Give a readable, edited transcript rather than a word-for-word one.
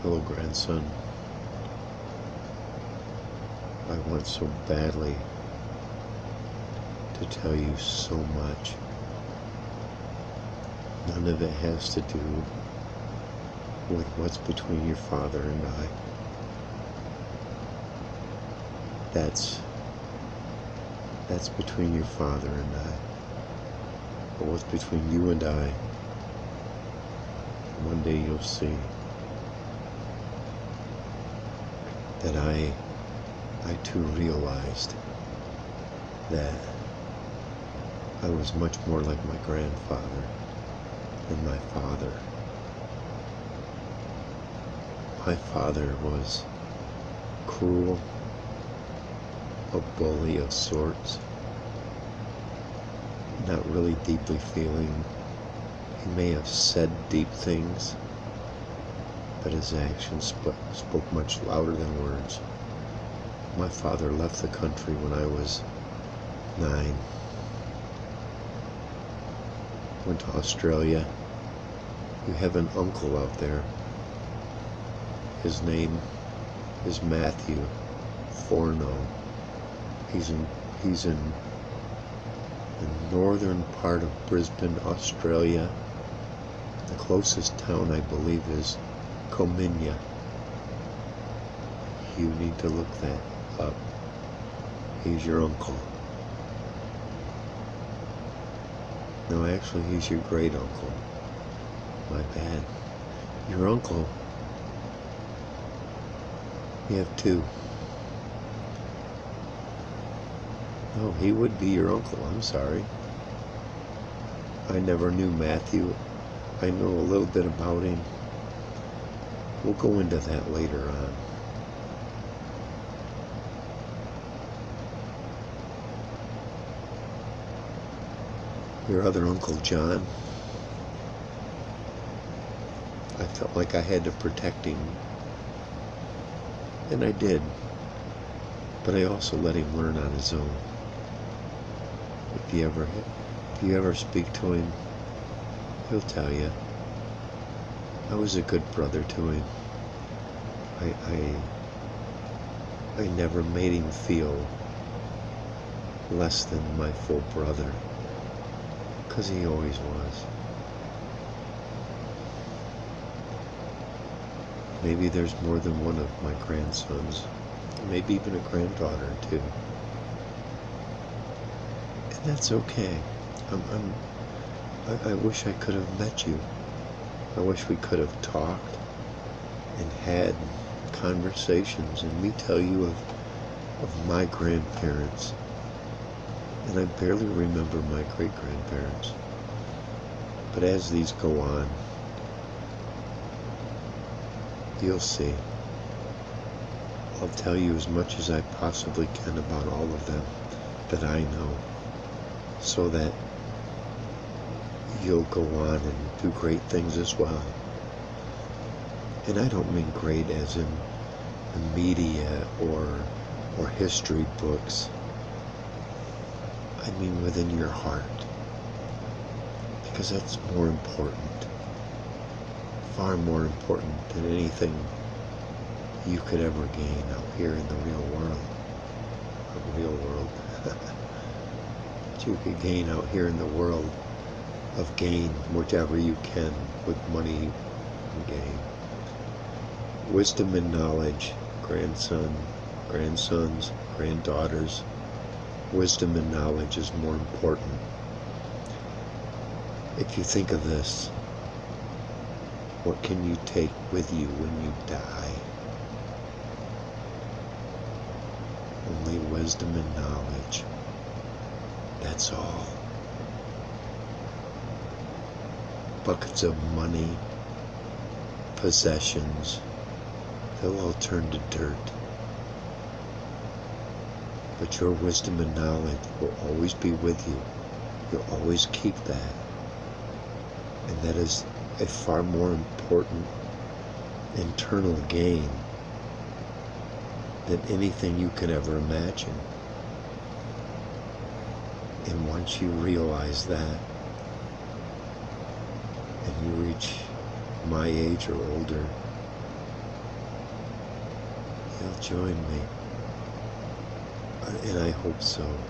Hello, grandson. I want so badly to tell you so much. None of it has to do with what's between your father and I. That's between your father and I. But what's between you and I, one day you'll see that I too realized that I was much more like my grandfather than my father. My father was cruel, a bully of sorts, not really deeply feeling. He may have said deep things, but his actions spoke much louder than words. My father left the country when I was 9. Went to Australia. You have an uncle out there. His name is Matthew Forno. He's in the northern part of Brisbane, Australia. The closest town, I believe, is Cominya. You need to look that up. He's your uncle. No, actually, he's your great uncle. My bad. Your uncle. You have 2. Oh, he would be your uncle. I'm sorry. I never knew Matthew. I know a little bit about him. We'll go into that later on. Your other Uncle John, I felt like I had to protect him, and I did, but I also let him learn on his own. If you ever speak to him, he'll tell you I was a good brother to him. I never made him feel less than my full brother, because he always was. Maybe there's more than one of my grandsons, maybe even a granddaughter too. And that's okay. I wish I could have met you. I wish we could have talked and had conversations and me tell you of my grandparents. And I barely remember my great-grandparents. But as these go on, you'll see. I'll tell you as much as I possibly can about all of them that I know, so that you'll go on and do great things as well. And I don't mean great as in the media or history books. I mean within your heart, because that's more important, far more important than anything you could ever gain out here in the real world. The real world. That you could gain out here in the world of gain, whichever you can with money and gain. Wisdom and knowledge, grandsons, granddaughters. Wisdom and knowledge is more important. If you think of this, what can you take with you when you die? Only wisdom and knowledge. That's all. Buckets of money, possessions, they'll all turn to dirt. But your wisdom and knowledge will always be with you. You'll always keep that. And that is a far more important internal gain than anything you can ever imagine. And once you realize that, and you reach my age or older, you'll join me. And I hope so.